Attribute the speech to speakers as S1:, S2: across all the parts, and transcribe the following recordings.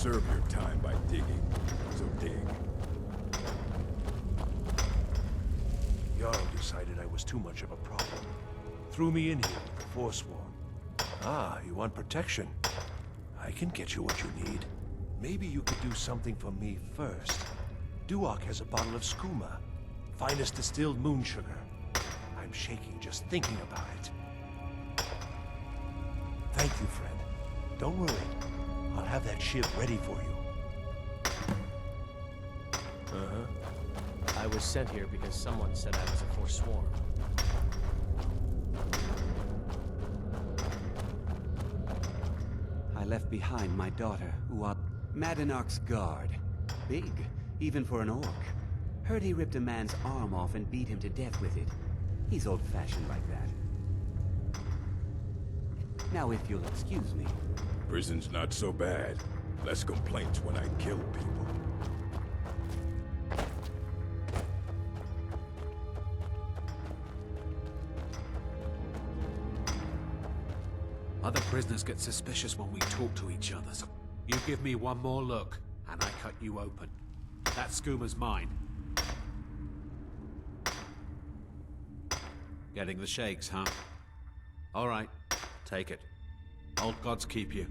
S1: serve your time by digging, so dig.
S2: Jarl decided I was too much of a problem. Threw me in here with the Forsworn. Ah, you want protection? I can get you what you need. Maybe you could do something for me first. Duok has a bottle of skooma, finest distilled moon sugar. I'm shaking just thinking about it. Thank you, friend. Don't worry. I'll have that shiv ready for you.
S3: I was sent here because someone said I was a Forsworn.
S4: I left behind my daughter, Uat, Madanark's guard. Big, even for an orc. Heard he ripped a man's arm off and beat him to death with it. He's old-fashioned like that. Now, if you'll excuse me.
S1: Prison's not so bad. Less complaints when I kill people.
S5: Other prisoners get suspicious when we talk to each other, so you give me one more look, and I cut you open. That skooma's mine. Getting the shakes, huh? All right, take it. Old gods keep you.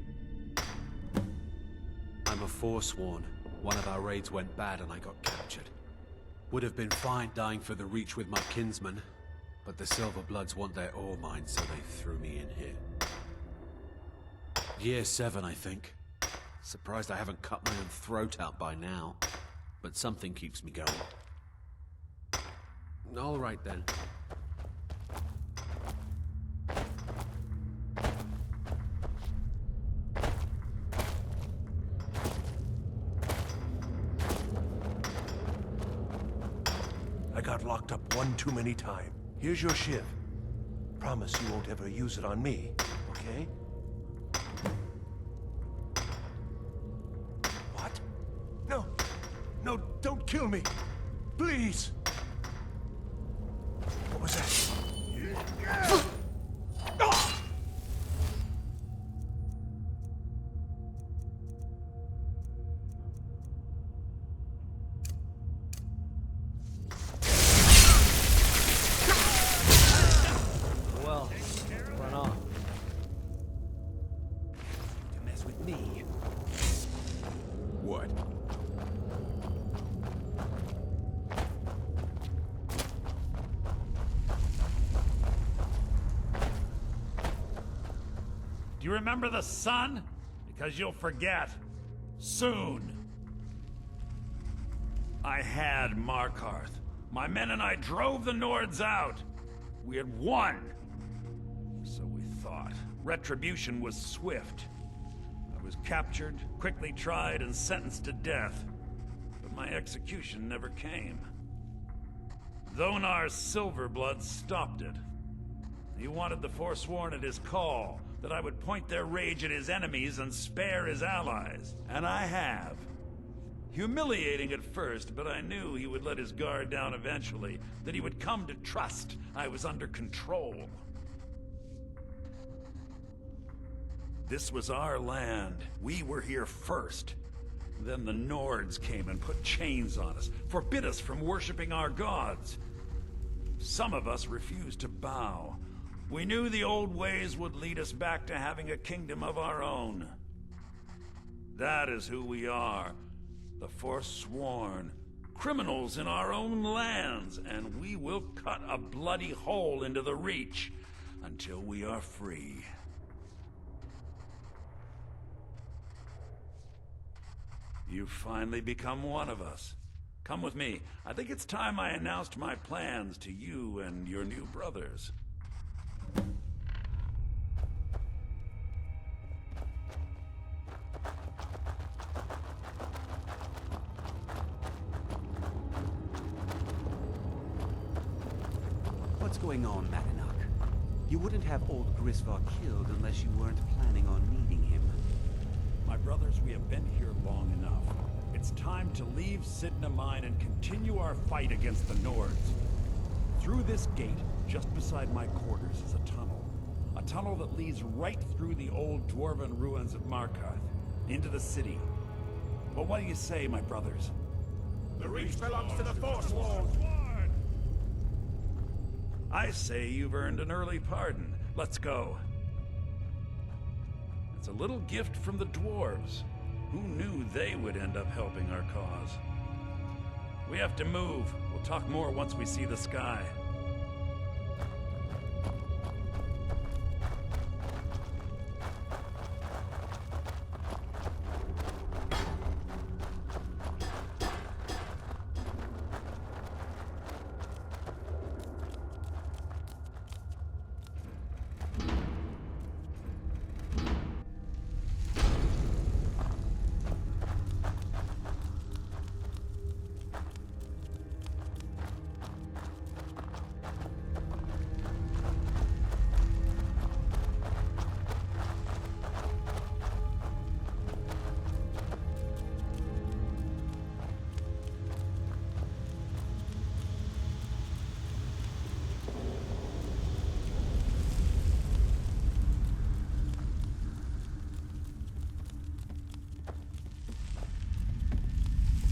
S5: I'm a Forsworn. One of our raids went bad and I got captured. Would have been fine dying for the Reach with my kinsmen, but the Silverbloods want their ore mine, so they threw me in here. Year 7, I think. Surprised I haven't cut my own throat out by now. But something keeps me going. All right, then.
S2: I got locked up one too many times. Here's your shiv. Promise you won't ever use it on me, okay? What? No! No, don't kill me! Please! What was that?
S3: Well, run off.
S4: To mess with me.
S1: What?
S6: Do you remember the sun? Because you'll forget. Soon. I had Markarth. My men and I drove the Nords out. We had won. So we thought. Retribution was swift. I was captured, quickly tried, and sentenced to death. But my execution never came. Dhonar's Silverblood stopped it. He wanted the Forsworn at his call, that I would point their rage at his enemies and spare his allies. And I have. Humiliating at first, but I knew he would let his guard down eventually, that he would come to trust I was under control. This was our land. We were here first. Then the Nords came and put chains on us, forbid us from worshipping our gods. Some of us refused to bow. We knew the old ways would lead us back to having a kingdom of our own. That is who we are. The Forsworn. Criminals in our own lands, and we will cut a bloody hole into the Reach until we are free. You've finally become one of us. Come with me. I think it's time I announced my plans to you and your new brothers.
S4: What's going on, Madanark? You wouldn't have old Grisvar killed unless you weren't planning on needing him.
S6: My brothers, we have been here long enough. It's time to leave Cidhna Mine and continue our fight against the Nords. Through this gate, just beside my quarters, is a tunnel. A tunnel that leads right through the old dwarven ruins of Markarth, into the city. Well, what do you say, my brothers?
S1: The Reach belongs to the Forsworn.
S6: I say you've earned an early pardon. Let's go. It's a little gift from the dwarves. Who knew they would end up helping our cause? We have to move. We'll talk more once we see the sky.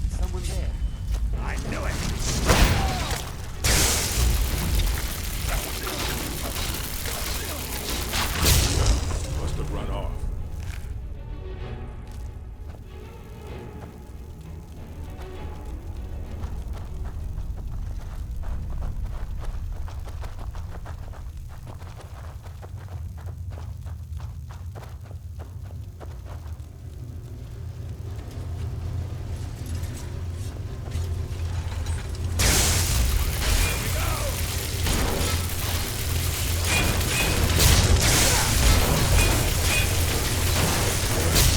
S4: Someone there.
S6: I knew it!
S1: Must have run off.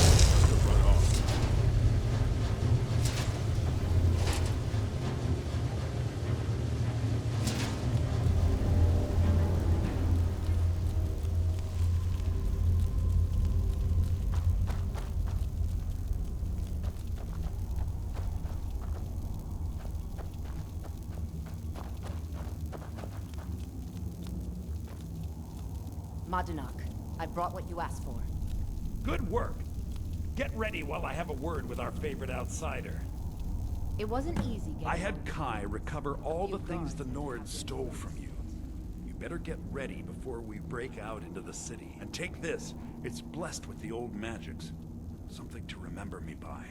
S1: Must have run off.
S7: Cidhna, I brought what you asked for.
S6: Good work. Get ready while I have a word with our favorite outsider.
S7: It wasn't easy getting
S6: I had Kai recover all the
S7: You
S6: things the
S7: guards
S6: Nords
S7: have been
S6: stole from you. You better get ready before we break out into the city. And take this. It's blessed with the old magics. Something to remember me by.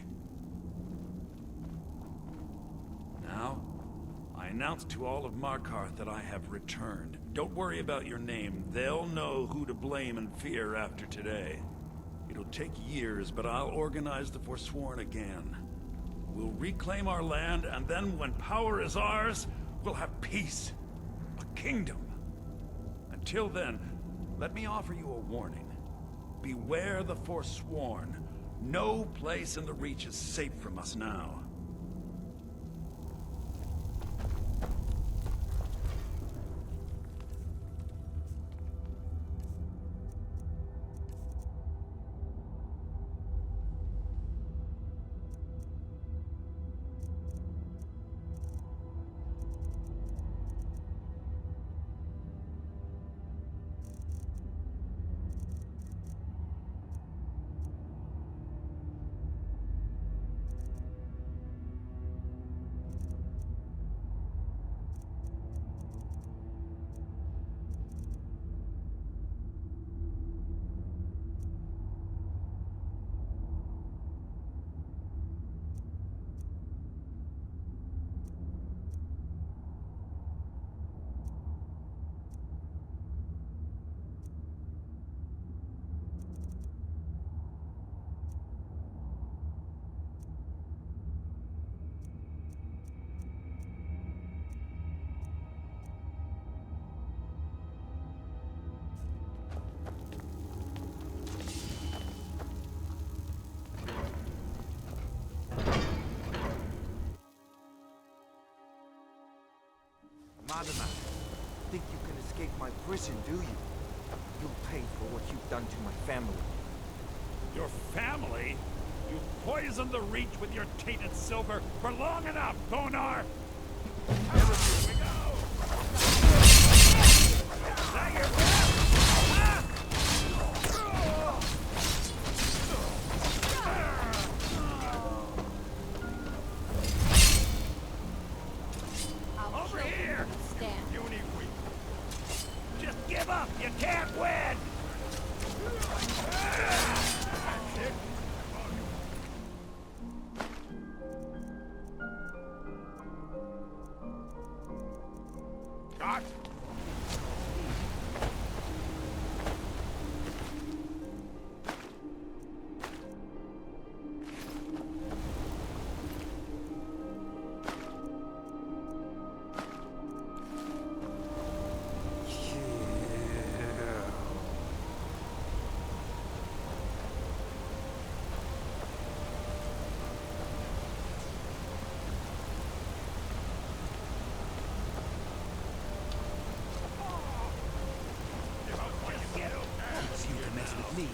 S6: Now, I announce to all of Markarth that I have returned. Don't worry about your name. They'll know who to blame and fear after today. It'll take years, but I'll organize the Forsworn again. We'll reclaim our land, and then when power is ours, we'll have peace. A kingdom. Until then, let me offer you a warning. Beware the Forsworn. No place in the Reach is safe from us now.
S8: Cidhna, think you can escape my prison, do you? You'll pay for what you've done to my family.
S6: Your family? You poisoned the Reach with your tainted silver for long enough, Bonar! Here we go! Is that your best?
S4: See you to mess with me.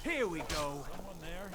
S8: Here we go.
S6: Someone there?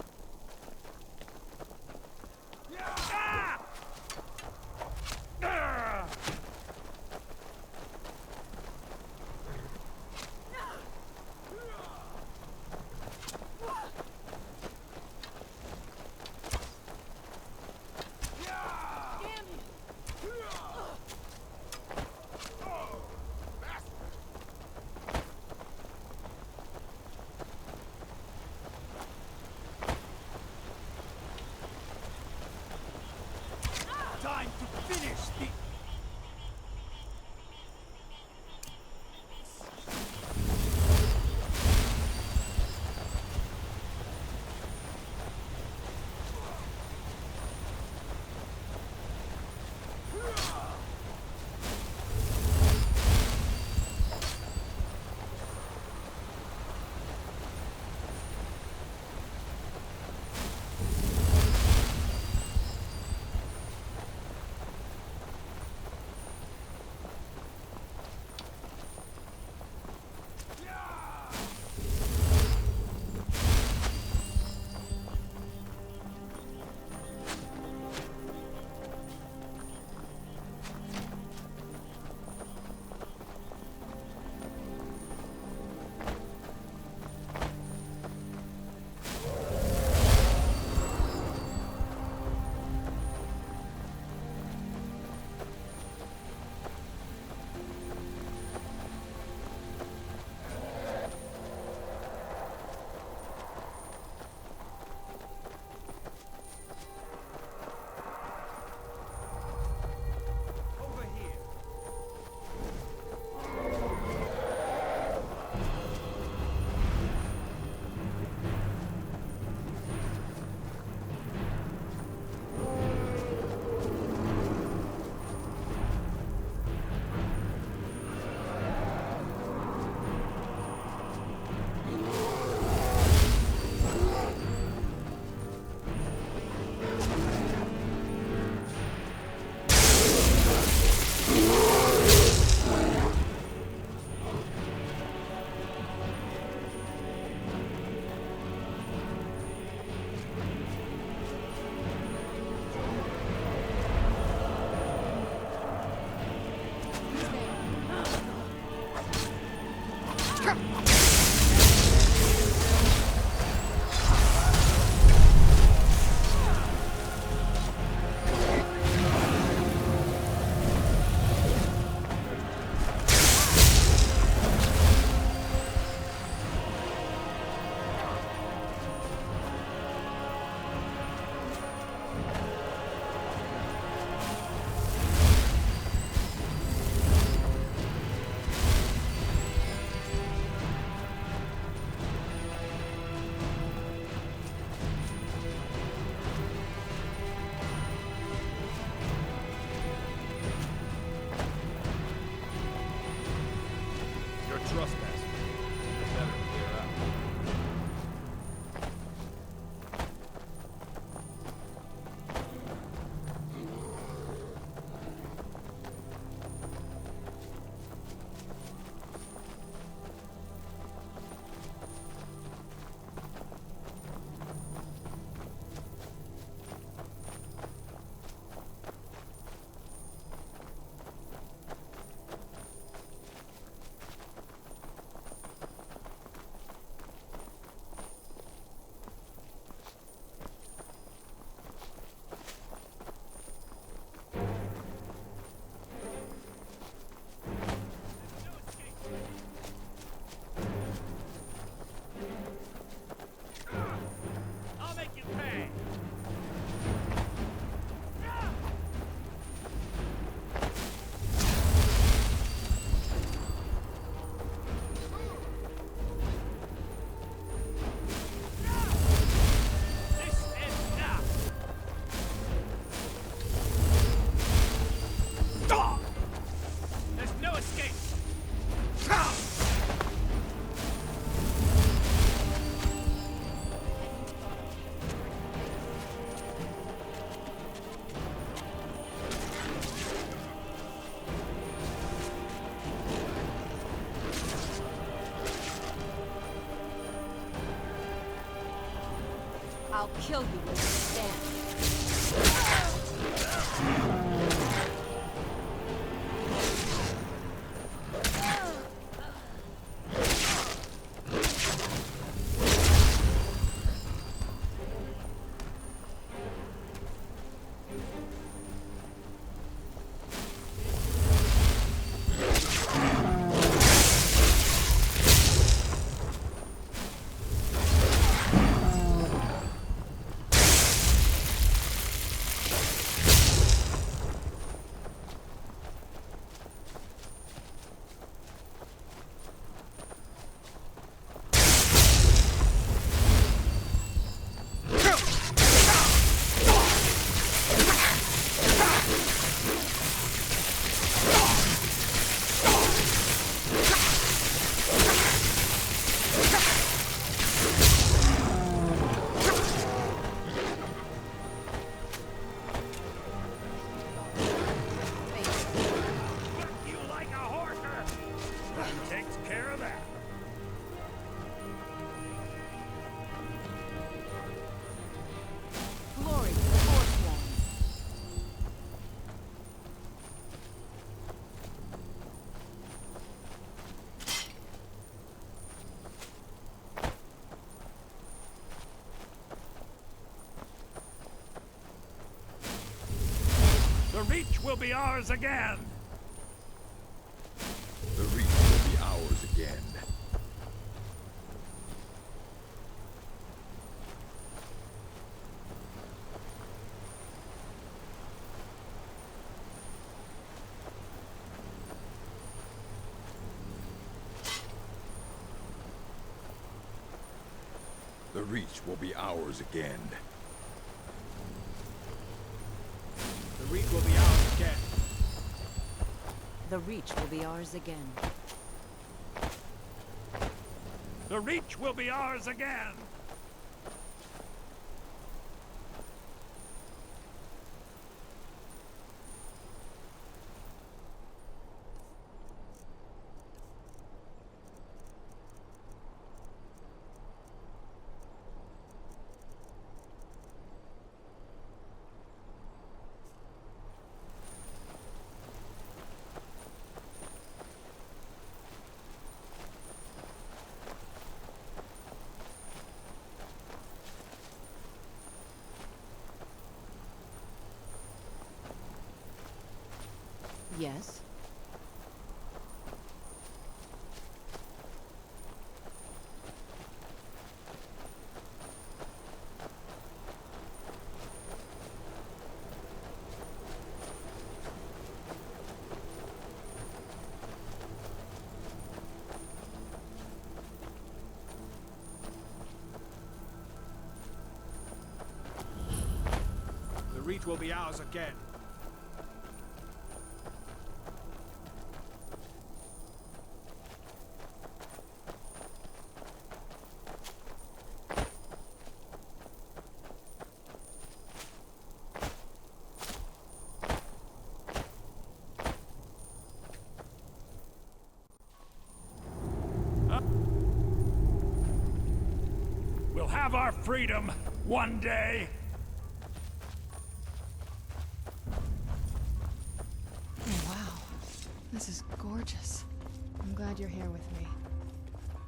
S7: I'll kill you where you stand.
S6: You like a horser? That takes care of that.
S7: Glory to the Forsworn.
S6: The Reach will be ours again.
S1: The Reach will be ours again. The Reach will be ours again.
S3: The Reach will be ours again.
S7: The Reach will be ours again.
S6: The Reach will be ours again.
S7: Yes?
S3: The Reach will be ours again.
S6: We'll have our freedom one day.
S9: Wow, this is gorgeous. I'm glad you're here with me.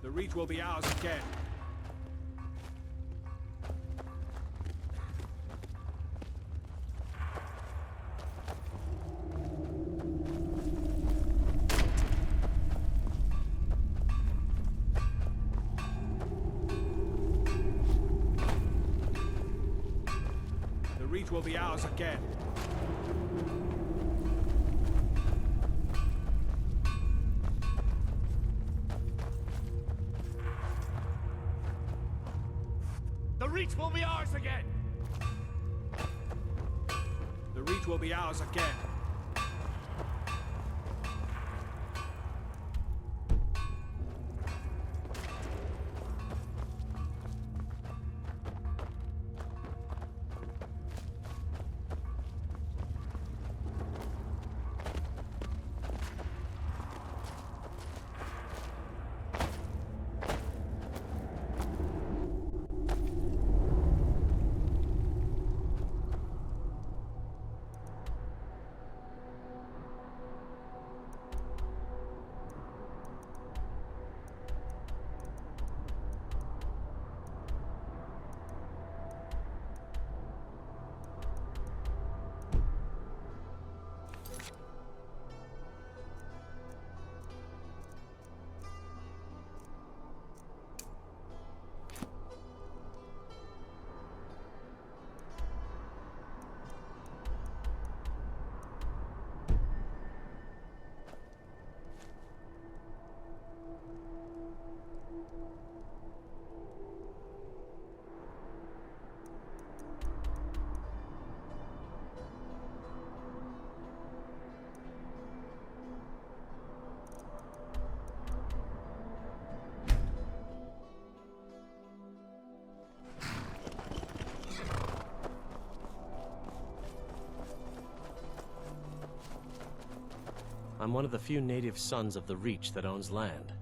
S3: The Reach will be ours again. The Reach will be ours again. The Reach will be ours again! The Reach will be ours again.
S10: I'm one of the few native sons of the Reach that owns land.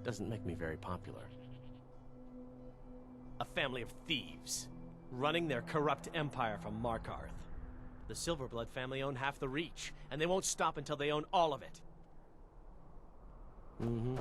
S10: Doesn't make me very popular. A family of thieves, running their corrupt empire from Markarth. The Silverblood family own half the Reach, and they won't stop until they own all of it. Mm-hmm.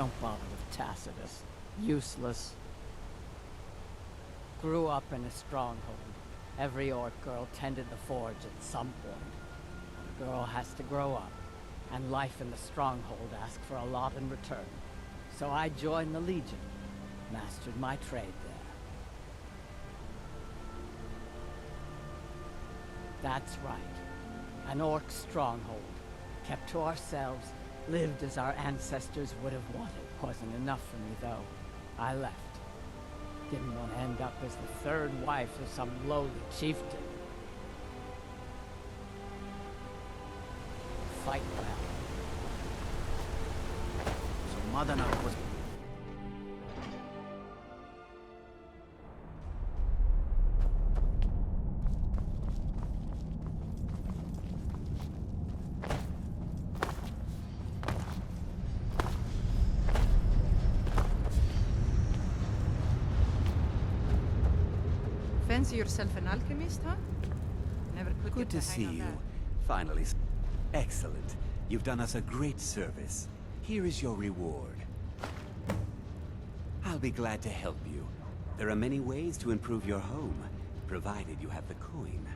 S11: Don't bother with Tacitus. Useless. Grew up in a stronghold. Every orc girl tended the forge at some point. A girl has to grow up, and life in the stronghold asks for a lot in return. So I joined the Legion, mastered my trade there. That's right. An orc stronghold. Kept to ourselves, lived as our ancestors would have wanted. Wasn't enough for me, though. I left. Didn't want to end up as the third wife of some lowly chieftain. Fight well.
S10: So Madanak was...
S9: Fancy yourself an alchemist, huh? Never could
S4: Good
S9: get
S4: to
S9: the
S4: see
S9: hang of
S4: you.
S9: that.
S4: Finally. Excellent. You've done us a great service. Here is your reward. I'll be glad to help you. There are many ways to improve your home, provided you have the coin.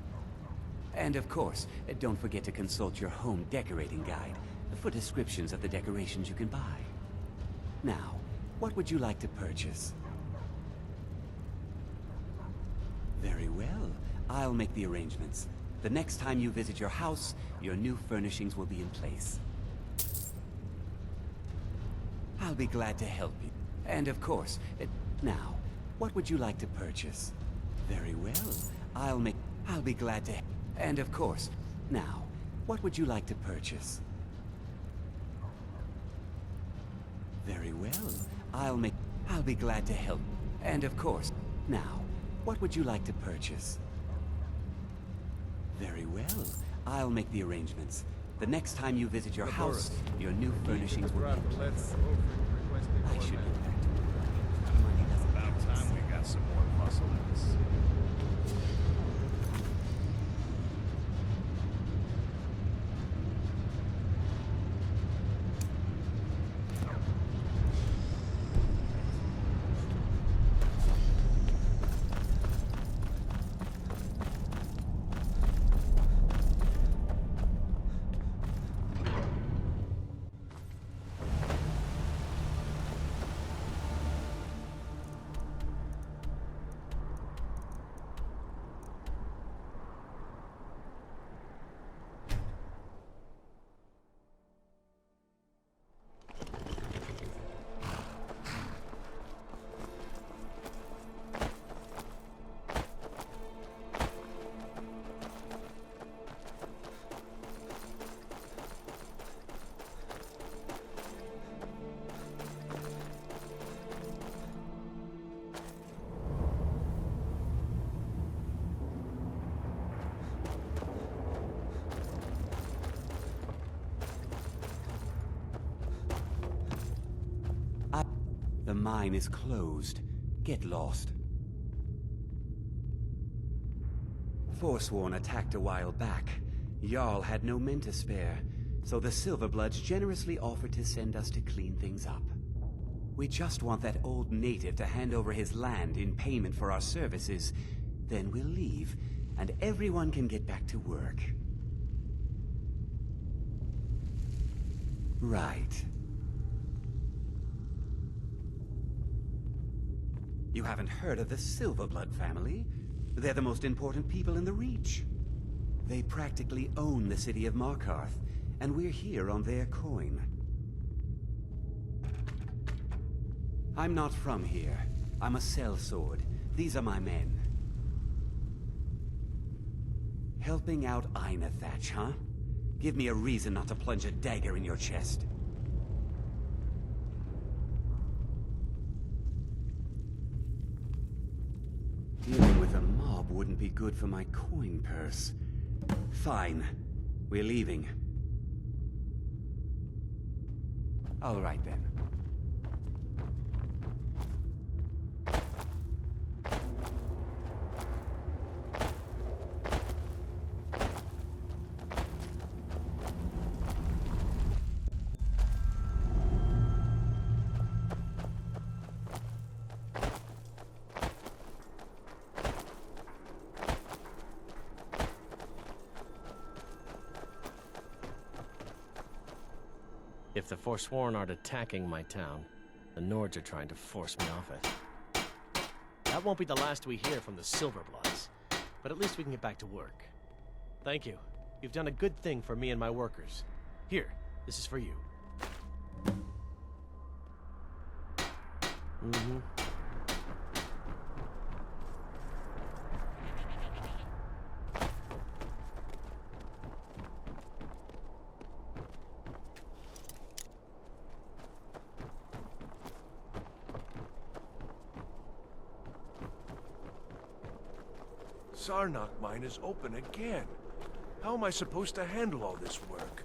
S4: And of course, don't forget to consult your home decorating guide for descriptions of the decorations you can buy. Now, what would you like to purchase? Very well. I'll make the arrangements. The next time you visit your house, your new furnishings will be in place. I'll be glad to help you. And of course, now, what would you like to purchase? Very well. I'll be glad to... And of course, now, what would you like to purchase? Very well. I'll be glad to help. And of course, now, what would you like to purchase? Very well. I'll make the arrangements. The next time you visit your house, your new furnishings will be in place. I should get back to work. Money doesn't
S6: About time we got some more muscle in this city.
S4: The mine is closed. Get lost. Forsworn attacked a while back. Jarl had no men to spare, so the Silverbloods generously offered to send us to clean things up. We just want that old native to hand over his land in payment for our services. Then we'll leave, and everyone can get back to work. Right. You haven't heard of the Silverblood family? They're the most important people in the Reach. They practically own the city of Markarth, and we're here on their coin. I'm not from here. I'm a sellsword. These are my men. Helping out Einethach, huh? Give me a reason not to plunge a dagger in your chest. Dealing with a mob wouldn't be good for my coin purse. Fine. We're leaving. All right, then.
S10: If the Forsworn aren't attacking my town, the Nords are trying to force me off it. That won't be the last we hear from the Silverbloods, but at least we can get back to work. Thank you. You've done a good thing for me and my workers. Here, this is for you.
S2: Sarnak mine is open again. How am I supposed to handle all this work?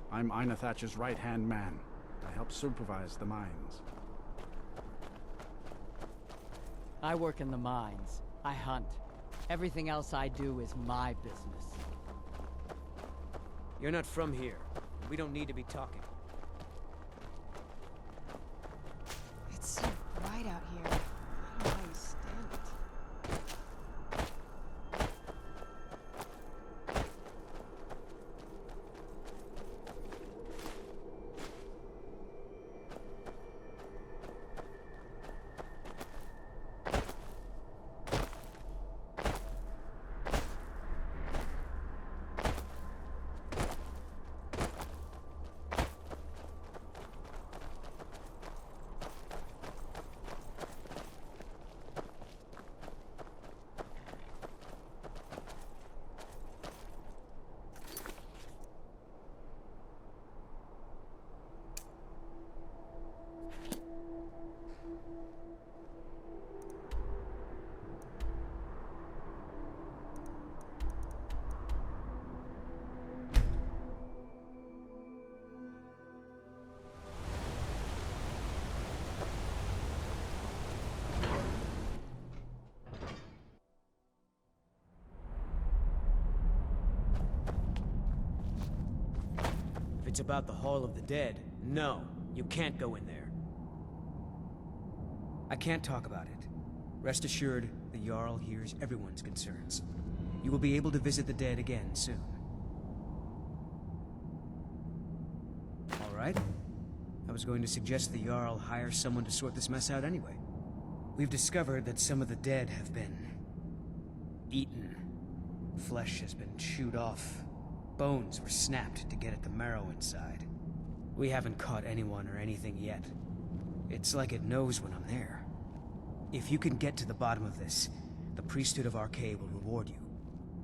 S12: I'm Ina Thatcher's right-hand man. I help supervise the mines.
S11: I work in the mines. I hunt. Everything else I do is my business.
S13: You're not from here. We don't need to be talking.
S9: It's so bright out here. I don't know how you stand it.
S13: If it's about the Hall of the Dead, no, you can't go in there. I can't talk about it. Rest assured, the Jarl hears everyone's concerns. You will be able to visit the dead again soon. All right? I was going to suggest the Jarl hire someone to sort this mess out anyway. We've discovered that some of the dead have been eaten. Flesh has been chewed off. Bones were snapped to get at the marrow inside. We haven't caught anyone or anything yet. It's like it knows when I'm there. If you can get to the bottom of this, the priesthood of Arcade will reward you.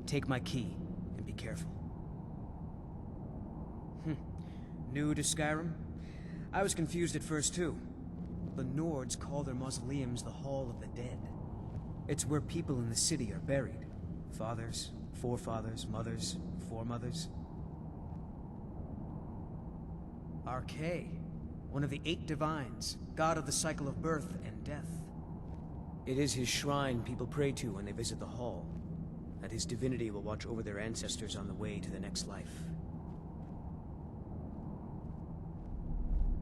S13: Take my key, and be careful. New to Skyrim? I was confused at first too. The Nords call their mausoleums the Hall of the Dead. It's where people in the city are buried. Fathers, forefathers, mothers, foremothers. Arcade, one of the 8 divines, god of the cycle of birth and death. It is his shrine people pray to when they visit the hall, that his divinity will watch over their ancestors on the way to the next life.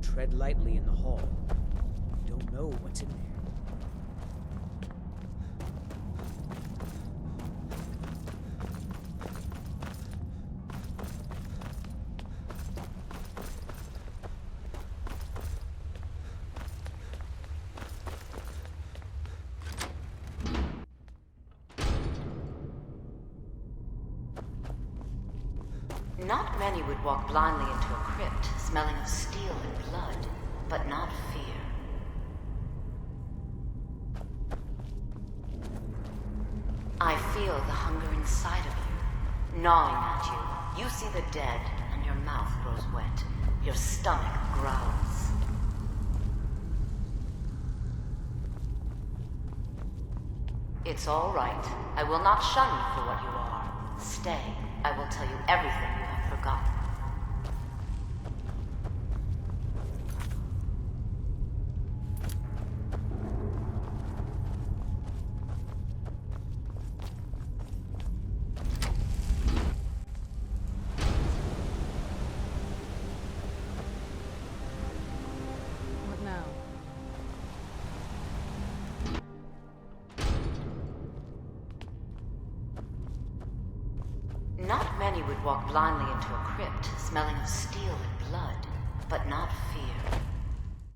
S13: Tread lightly in the hall. You don't know what's in there.
S7: Not many would walk blindly into a crypt, smelling of steel and blood, but not fear. I feel the hunger inside of you, gnawing at you. You see the dead, and your mouth grows wet. Your stomach growls. It's all right. I will not shun you for what you are. Stay. I will tell you everything you have forgotten.
S9: What now?
S7: Not many would walk blindly into a crypt, smelling of steel and blood, but not fear.